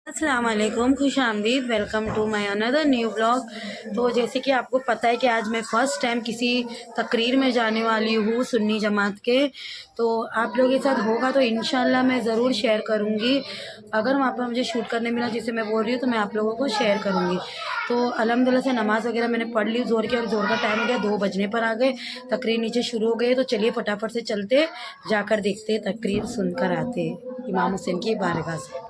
अस्सलाम वालेकुम, खुश आमदीद। Welcome to my another new blog. तो जैसे कि आपको पता है कि आज मैं फ़र्स्ट टाइम किसी तकरीर में जाने वाली हूँ सुन्नी जमात के। तो आप लोगों के साथ होगा तो इंशाल्लाह मैं ज़रूर शेयर करूँगी। अगर वहाँ पर मुझे शूट करने मिला जिसे मैं बोल रही हूँ तो मैं आप लोगों को शेयर करूँगी। तो अल्हम्दुलिल्लाह से नमाज़ वगैरह मैंने पढ़ ली ज़ोर की, और ज़ोर का टाइम हो गया, 2 बजने पर आ गए। तकरीर नीचे शुरू हो गई, तो चलिए फटाफट से चलते जाकर देखते तकरीर सुनकर आते इमाम हुसैन की बारगाह से।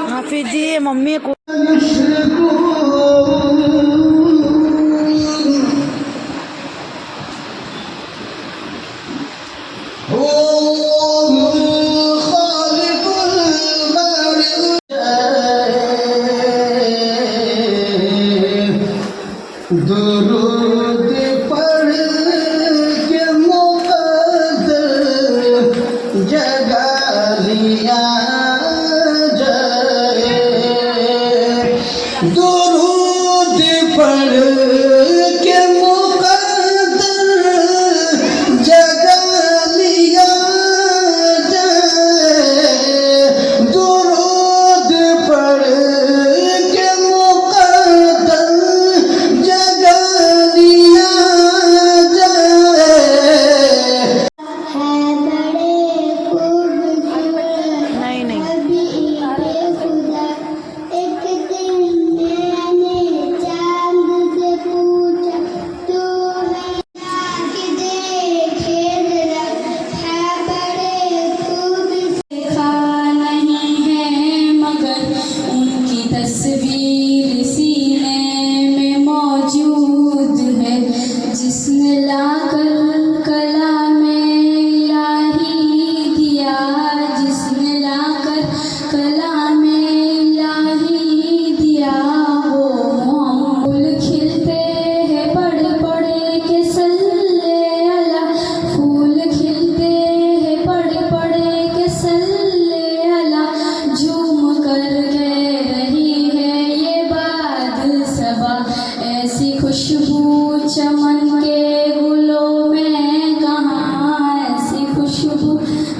हाफिज जी मम्मी को दुरूद पढ़ के मुक़द्दर जगा लिया जाए। दुरूद पढ़ के मुक़द्दर जगा लिया जाए। दुरूद पढ़ के मुक़द्दर जगा लिया जाए। नहीं नहीं तस्वीर सीने में मौजूद है, जिसने लाकर कलामे इलाही दिया, जिसने लाकर कलामे इलाही दिया। वो फूल खिलते हैं बड़े बड़े के सल्ले अला, फूल खिलते हैं बड़े बड़े के सल्ले अला। झूम कर गे रही है ये बात सबा, ऐसी खुशबू चमन के गुलों में कहाँ, ऐसी खुशबू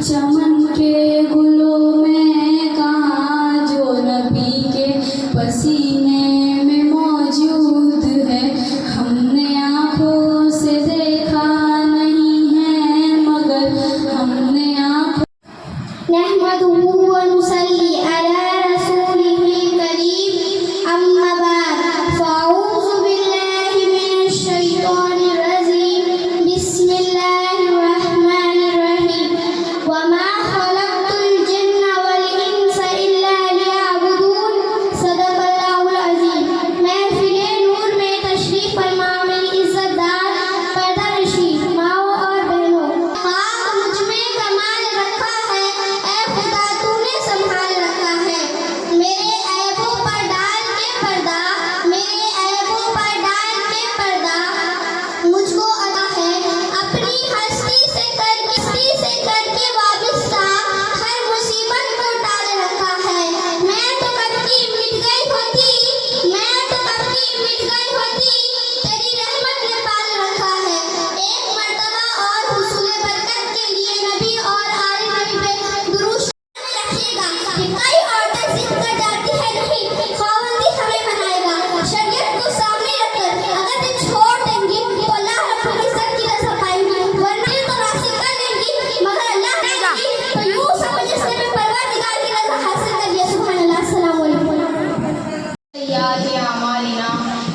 चमन के गुलों में कहाँ, जो नबी के पसीने में मौजूद है। हमने आँखों से देखा नहीं है मगर हमने आँखों नहमदुहु व नुसल्ली अला रसूलिहिल करीम, अम्मा बाद, फ़अऊज़ु बिल्लाहि मिनश शैतानिर रजीम, बिस्मिल्लाहिर रहमानिर रहीम। वमा खलक़तुल जिन्ना वल इंसा इल्ला लियअबुदून, सदक़ल्लाहुल अज़ीम। महफ़िले नूर में तशरीफ़ फरमा मेरी इज़्ज़तदार पर्दानशीं माओ और बहनों। खाक मुझ में कमाल रखा है, ऐ खुदा तूने संभाल रखा है। मेरे ऐबों पर डाल के पर्दा, मेरे ऐबों पर डाल के पर्दा मुझको अता है। अपनी हस्ती से करके वाबिस्ता हर मुसीबत को टाल रखा है। मैं तो कब की मिट गई होती, मैं तो कब की मिट गई होती, तेरी रहमत ने पाल रखा है। एक मर्तबा और हुसूल बरकत के लिए नबी और आले नबी पे दुरूद रखिएगा कि कई औरतें जिद कर जाती है नहीं, खावंदी हमें मनाएगा। शरीयत को सामने रखकर अगर दिन छोड़ देंगी तो अल्लाह रब्बुल इज्जत की रज़ा पाएंगी, वरना तो राशि कर देंगी मगर अल्लाह नहीं। तो यूं समझ इसने में परवरदिगार की रज़ा हासिल कर लिया। सुभान अल्लाह। अस्सलाम वालेकुम। सय्याति अमालिना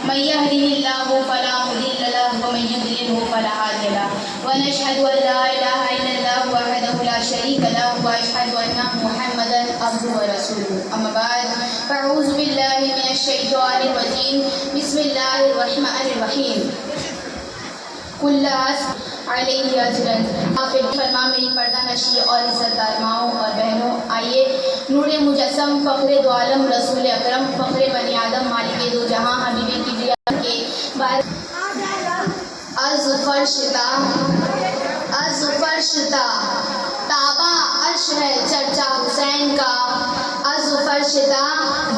मन यहदिहिल्लाहु फला मुदिल्ल लहु व मन युद्लिलहु फला हादिय लहु व नशहदु अन ला इलाहा इल्लल्लाहु वहदहु ला शरीका लहु व अशहदु अन्ना मुहम्मदन अब्दुहु व रसूलुहु। अम्मा बाद, फ़अऊज़ु बिल्लाहि मिनश शैतानिर रजीम, बिस्मिल्लाहिर रहमानिर रहीम। कुल्ला अलैहि अजरन। हाफिज फरमा मेरी पर्दानशी और इज़्ज़तदार माओं और बहनों, आइए नूरे मुजस्सम फ़ख्रे दो आलम रसूल अकरम फ़ख्रे बनी आदम मालिक दो जहां हबीबे किबरिया के बाद अज़फरशता ताबा अर्श है चर्चा हुसैन का, अज़फरशता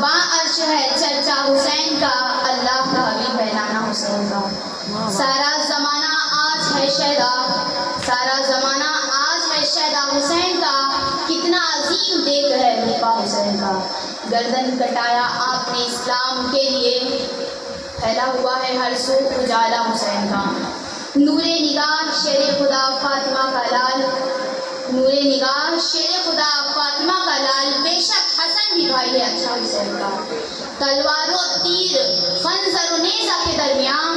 बा अर्श है चर्चा हुसैन का, अल्लाह का हबीब है नाना हुसैन का। सारा ज़माना आज है शैदा, सारा ज़माना आज है शहदा हुसैन का, कितना अजीम देख है रूपा हुसैन का। गर्दन कटाया आपने इस्लाम के लिए, फैला हुआ है हर सू उजाला हुसैन का। नूरे निगाह शेर खुदा फातिमा का लाल, नूरे निगाह शेर खुदा फातिमा का लाल, बेशक हसन भी भाई है अच्छा हुसैन का। तलवारों तीर खंजर और नेज़ा के दरमियान,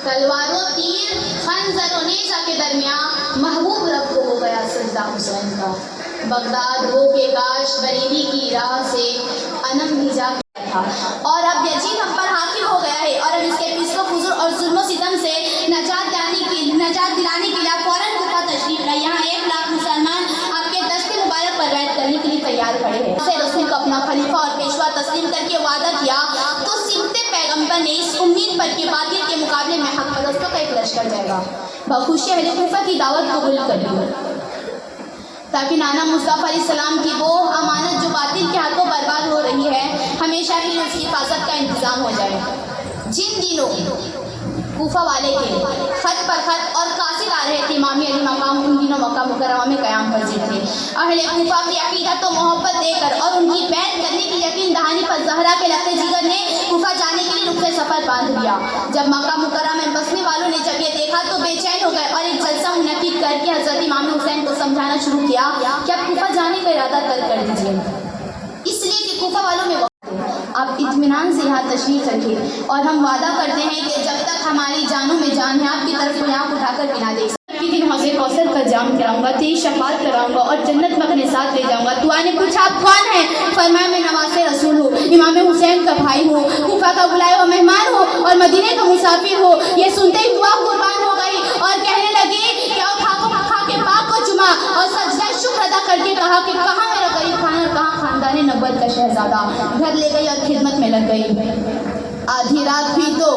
तलवारों तीर खंजर और नेज़ा के दरमियान, महबूब रब को हो गया सजदा हुसैन का। बगदाद हो के काश बरेली की राह से अनम भी जा था, और अब यजीद हम पर हाकिम हो गया है, और अब इसके फिस्को फुजूर और जुल्म सितम से नजात दिलाने के लिए फौरन कुफा तशरीफ लाए। यहाँ 1 लाख मुसलमान आपके दस्ते मुबारक पर बैत करने के लिए तैयार खड़े हैं। से रसूल को अपना खलीफा और पेशवा तस्लीम करके वादा किया तो सिमते पैगंबर ने इस उम्मीद पर कि बातिल के मुकाबले में हक परस्तों का एक लश्कर जाएगा। बखुशी अहले कुफा की दावत कबूल कर ली ताकि नाना मुस्तफ़ा अलैहिस्सलाम की वो अमानत जो बातिल के हाथों बर्बाद हो रही है, हमेशा के लिए उसकी हिफाजत का इंतज़ाम हो जाए। जिन दिनों कूफा वाले के खत पर खत और कासिद आ रहे थे इमाम अली मकाम, उन दिनों मक्का मुकर्रमा में क़याम पज़ीर थे। अहले कूफा की अक़ीदत तो मोहब्बत देकर और उनकी बैत करने की यकीन दहानी पर ज़हरा के लफ्ते जिगर ने कूफा जाने के लिए रुख़ सफ़र बांध दिया। जब मक्का मुकर्रमा में बसने वालों ने जब ये देखा तो बेचैन हो गए और एक जलसा मुनक़िद करके हज़रत इमाम हुसैन को समझाना शुरू किया कि आप कूफा जाने का इरादा तर्क कर दीजिए, इसलिए कि कूफा वालों में आप इत्मीनान से यहाँ तशरीफ़ रखिए, और हम वादा करते हैं कि जब तक हमारी जानों में जान है आपकी तरफ को यहाँ उठाकर बिना देख दिन हौज़े कौसर का जाम कराऊंगा, तेरी शफ़ाअत कराऊंगा और जन्नत में अपने साथ ले जाऊंगा। दुआ ने पूछा आप कौन हैं? फरमाया मैं नवासे रसूल हूँ, इमाम हुसैन का भाई हूँ, कूफा का बुलाया हुआ मेहमान हूँ और मदीने का मुसाफिर हूँ। ये सुनते ही दुआ कुर्बान हो गई और कहने लगी कि खा के पाक को चुमा और सजदा शुक्र अदा करके कहा कि कहाँ मेरा गरीब खाना और कहाँ खानदान नब्वत का शहजादा। घर ले गई और खिदमत में लग गई। आधी रात हुई तो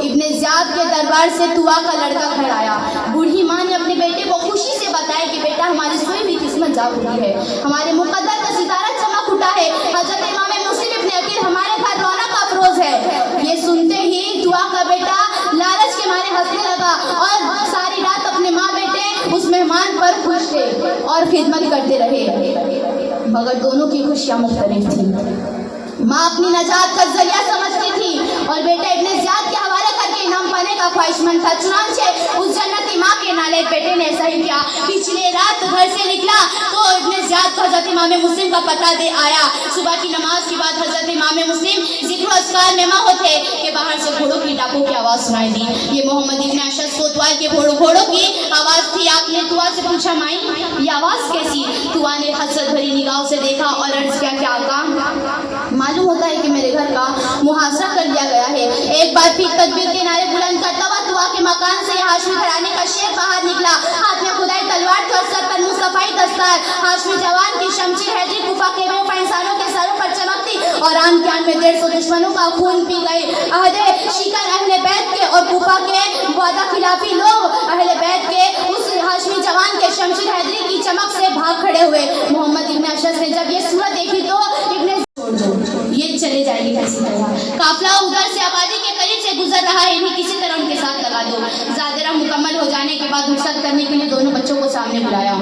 इब्ने ज़ियाद के दरबार से तुआ का लड़का घर आया। बूढ़ी माँ ने अपने बेटे को खुशी से बताया कि बेटा हमारी सोई हुई किस्मत जाग उठी है, हमारे मुकद्दर का सितारा चमक उठा है, हज़रत इमाम मुस्लिम इब्ने अकील हमारे घर रौनक अफरोज है। ये सुनते ही तुआ का बेटा लालच के मारे हंसने लगा और सारी रात अपने माँ बेटे उस मेहमान पर खुश थे और खिदमत करते रहे, मगर दोनों की खुशियाँ मुख्तलिफ थी। माँ अपनी नजात का जरिया समझती थी और बेटा इब्ने ज़ियाद के हवाले करके इनाम पाने का ख्वाहिशमंद था। चुनांचे उस जन्नती माँ के नाले बेटे ने ऐसा ही किया। पिछले रात घर से निकला तो इब्ने ज़ियाद को हज़रत इमाम मुस्लिम का पता दे आया। सुबह की नमाज के बाद हज़रत इमाम मुस्लिम ज़िक्र अस्कार में माँ होते कि बाहर से घोड़ों की टापों की आवाज़ सुनाई दी। ये मोहम्मद इब्ने अशद कोतवाल के घोड़ों की आवाज़ थी। आपने तुआ से पूछा माई ये आवाज़ कैसी? तुआ ने हसरत भरी निगाहों से देखा और अर्ज़ किया क्या आका मालूम होता है कि मेरे घर का मुहासरा कर लिया गया है। एक बार फिर तकबीर के नारे बुलंद करता हुआ तुआ के मकान से हाशमी घराने का शेर बाहर निकला। हाथ में खुदाई तलवार थी और सर पर मुस्तफाई दस्तार। हाशमी जवान की शमशीर हैदरी कुफा के बेवफा इंसानों के सरों पर चमकती और आन के आन में 150 दुश्मनों का खून पी गए। अहले शिकन अहले बैत के और कुफा के वादा खिलाफी लोग अहले बैत के उस हाशमी जवान के शमशीर हैदरी की चमक से भाग खड़े हुए। मोहम्मद इब्ने अशद ने जब ये सूरत देखी तो इब्ने ये चले जाएगी किसी तरह। काफिला उधर से आबादी के करीब से गुजर रहा है, इन्हें किसी तरह उनके साथ लगा दो। ज़ादिरा मुकम्मल हो जाने के बाद रुखसत करने के लिए दोनों बच्चों को सामने बुलाया।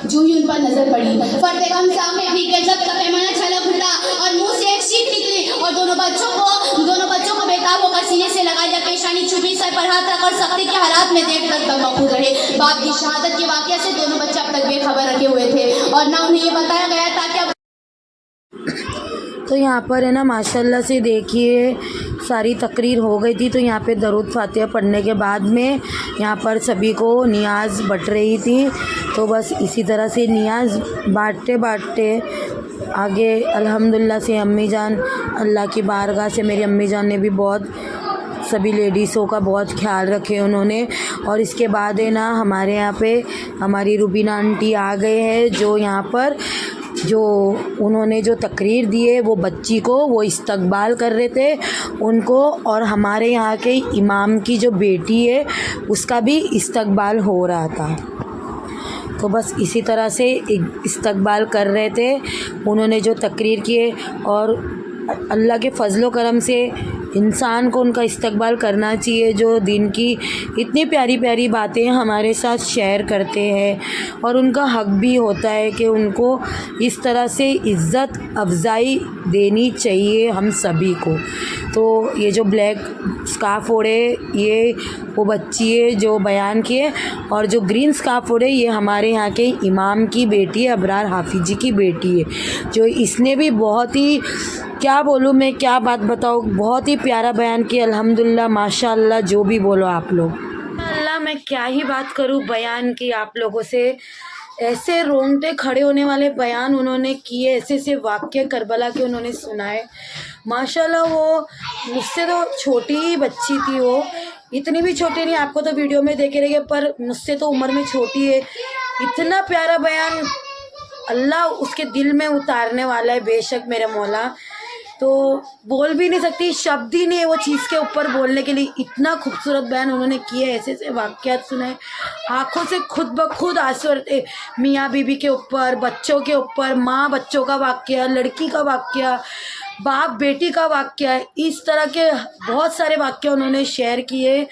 जो ही उन पर नजर पड़ी फर्दे गम सामने भी के जब का पैमाना छलक उठा और मुंह से एक चीख निकली और दोनों बच्चों को बेताब होकर सीने से लगा दिया। पेशानी चुपी सर पर हाथ रखकर सख्ती के हालात में देर तक मकबूल रहे। बाप की शहादत के वाक़या से दोनों बच्चे अब तक बेखबर रखे हुए थे और ना उन्हें ये बताया गया था कि तो यहाँ पर है ना माशाल्लाह से देखिए सारी तकरीर हो गई थी। तो यहाँ पे दरूद फातिहा पढ़ने के बाद में यहाँ पर सभी को नियाज़ बट रही थी। तो बस इसी तरह से नियाज़ बाँटते आगे अल्हम्दुलिल्लाह से अम्मी जान अल्लाह की बारगाह से मेरी अम्मी जान ने भी बहुत सभी लेडीज़ों का बहुत ख्याल रखे उन्होंने। और इसके बाद है ना हमारे यहाँ पे हमारी रुबीना आंटी आ गए हैं जो यहाँ पर जो उन्होंने जो तकरीर दी है वो बच्ची को वो इस्तकबाल कर रहे थे उनको, और हमारे यहाँ के इमाम की जो बेटी है उसका भी इस्तकबाल हो रहा था। तो बस इसी तरह से इस्तकबाल कर रहे थे उन्होंने जो तकरीर किए। और अल्लाह के फजलो करम से इंसान को उनका इस्तकबाल करना चाहिए जो दिन की इतनी प्यारी प्यारी बातें हमारे साथ शेयर करते हैं, और उनका हक भी होता है कि उनको इस तरह से इज़्ज़त अफजाई देनी चाहिए हम सभी को। तो ये जो ब्लैक स्कार्फ ओढ़े ये वो बच्ची है जो बयान किए, और जो ग्रीन स्कार्फ ओढ़े ये हमारे यहाँ के इमाम की बेटी है, अबरार हाफिज़ जी की बेटी है, जो इसने भी बहुत ही, क्या बोलूँ मैं, क्या बात बताऊँ, बहुत ही प्यारा बयान किया। अल्हम्दुलिल्लाह, माशाअल्लाह, जो भी बोलो आप लोग। अल्लाह, मैं क्या ही बात करूँ बयान की आप लोगों से। ऐसे रोंगटे खड़े होने वाले बयान उन्होंने किए, ऐसे ऐसे वाक़ये करबला के उन्होंने सुनाए। माशाल्लाह, वो मुझसे तो छोटी ही बच्ची थी, वो इतनी भी छोटी नहीं, आपको तो वीडियो में देखे रहेंगे, पर मुझसे तो उम्र में छोटी है। इतना प्यारा बयान अल्लाह उसके दिल में उतारने वाला है, बेशक मेरे मौला। तो बोल भी नहीं सकती, शब्द ही नहीं है वो चीज़ के ऊपर बोलने के लिए। इतना खूबसूरत बयान उन्होंने किए, ऐसे ऐसे वाक़यात सुनाए, आँखों से खुद ब खुद आंसू आते। मियाँ बीबी के ऊपर, बच्चों के ऊपर, माँ बच्चों का वाक़या, लड़की का वाक़या, बाप बेटी का वाक़या, इस तरह के बहुत सारे वाक़या उन्होंने शेयर किए।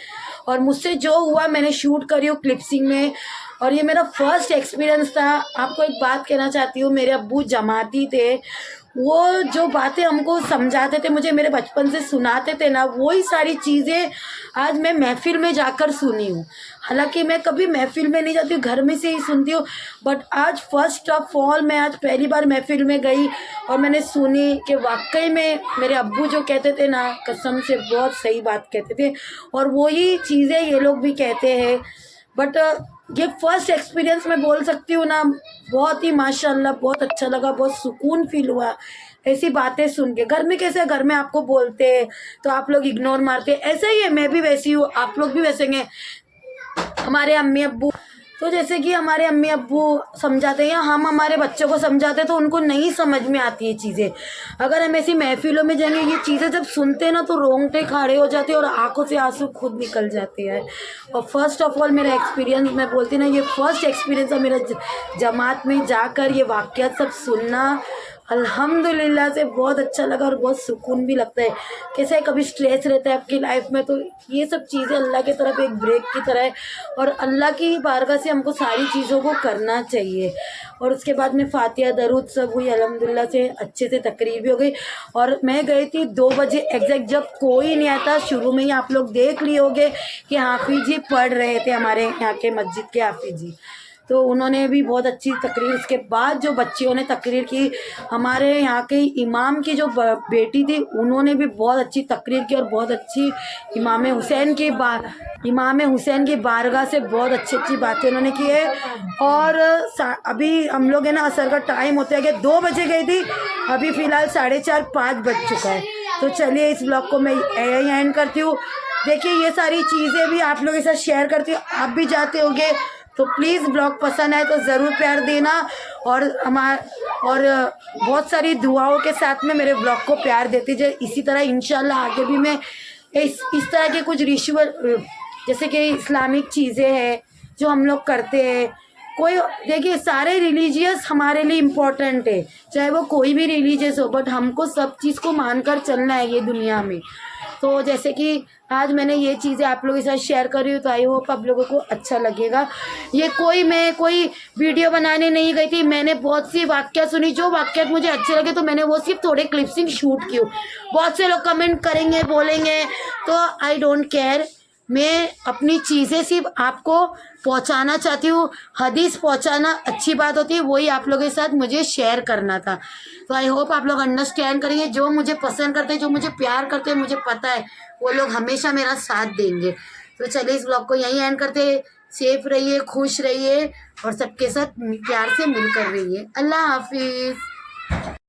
और मुझसे जो हुआ मैंने शूट करी हूँ क्लिपसिंग में, और ये मेरा फर्स्ट एक्सपीरियंस था। आपको एक बात कहना चाहती हूँ, मेरे अब्बू जमाती थे, वो जो बातें हमको समझाते थे, मुझे मेरे बचपन से सुनाते थे ना, वही सारी चीज़ें आज मैं महफ़िल में जाकर सुनी हूँ। हालांकि मैं कभी महफ़िल में नहीं जाती हूँ, घर में से ही सुनती हूँ, बट आज फर्स्ट ऑफ ऑल मैं आज पहली बार महफ़िल में गई और मैंने सुनी कि वाकई में मेरे अब्बू जो कहते थे ना, कसम से बहुत सही बात कहते थे, और वही चीज़ें ये लोग भी कहते हैं। बट ये फर्स्ट एक्सपीरियंस मैं बोल सकती हूँ ना, बहुत ही माशाल्लाह बहुत अच्छा लगा, बहुत सुकून फील हुआ ऐसी बातें सुन के। घर में कैसे, घर में आपको बोलते हैं तो आप लोग इग्नोर मारते, ऐसा ही है, मैं भी वैसी हूँ, आप लोग भी वैसे हैं। हमारे अम्मी अब्बू, तो जैसे कि हमारे अम्मी अब्बू समझाते हैं या हम हमारे बच्चों को समझाते हैं, तो उनको नहीं समझ में आती ये चीज़ें। अगर हम ऐसी महफिलों में जाएंगे, ये चीज़ें जब सुनते हैं ना, तो रोंगटे खड़े हो जाते हैं और आंखों से आंसू खुद निकल जाते हैं। और फर्स्ट ऑफ ऑल मेरा एक्सपीरियंस, मैं बोलती ना, ये फर्स्ट एक्सपीरियंस है मेरा जमात में जाकर ये वाक़यात सब सुनना। अल्हम्दुलिल्लाह से बहुत अच्छा लगा और बहुत सुकून भी लगता है। कैसे कभी स्ट्रेस रहता है आपकी लाइफ में, तो ये सब चीज़ें अल्लाह की तरफ एक ब्रेक की तरह है, और अल्लाह की बारगाह से हमको सारी चीज़ों को करना चाहिए। और उसके बाद में फातिहा दरूद सब हुई, अल्हम्दुलिल्लाह से अच्छे से तकरीर भी हो गई। और मैं गई थी 2 बजे एग्जैक्ट, जब कोई नहीं आता। शुरू में ही आप लोग देख लिए होंगे कि हाफिज़ जी पढ़ रहे थे, हमारे यहाँ के मस्जिद के हाफिज़ जी, तो उन्होंने भी बहुत अच्छी तकरीर। उसके बाद जो बच्चियों ने तकरीर की, हमारे यहाँ के इमाम की जो बेटी थी, उन्होंने भी बहुत अच्छी तकरीर की, और बहुत अच्छी इमाम हुसैन की बारगाह से बहुत अच्छी अच्छी बातें उन्होंने की है। और अभी हम लोग है ना, असर का टाइम होता है कि 2 बजे गई थी, अभी फ़िलहाल 4:30-5 बज चुका है। तो चलिए इस ब्लॉग को मैं यही एंड करती हूँ। देखिए ये सारी चीज़ें भी आप लोगों के साथ शेयर करती हूँ, आप भी जाते होंगे, तो प्लीज़ ब्लॉग पसंद आए तो ज़रूर प्यार देना, और बहुत सारी दुआओं के साथ में मेरे ब्लॉग को प्यार देते जाए। इसी तरह इंशाल्लाह आगे भी मैं इस तरह के कुछ रिचुअल, जैसे कि इस्लामिक चीज़ें हैं जो हम लोग करते हैं, कोई, देखिए सारे रिलीजियस हमारे लिए इम्पोर्टेंट है, चाहे वो कोई भी रिलीजियस हो, बट हमको सब चीज़ को मानकर चलना है ये दुनिया में। तो जैसे कि आज मैंने ये चीज़ें आप लोगों के साथ शेयर करी हूँ, तो आई होप आप लोगों को अच्छा लगेगा। ये मैं कोई वीडियो बनाने नहीं गई थी, मैंने बहुत सी वाक़यात सुनी, जो वाक़यात मुझे अच्छे लगे तो मैंने वो सिर्फ थोड़े क्लिप्सिंग शूट की। बहुत से लोग कमेंट करेंगे, बोलेंगे, तो आई डोंट केयर, मैं अपनी चीज़ें सिर्फ आपको पहुंचाना चाहती हूँ। हदीस पहुंचाना अच्छी बात होती है, वही आप लोगों के साथ मुझे शेयर करना था। तो आई होप आप लोग अंडरस्टैंड करेंगे। जो मुझे पसंद करते हैं, जो मुझे प्यार करते हैं, मुझे पता है वो लोग हमेशा मेरा साथ देंगे। तो चलिए इस ब्लॉग को यहीं एंड करते हैं। सेफ रहिए, खुश रहिए, और सबके साथ प्यार से मिलकर रहिए। अल्लाह हाफिज़।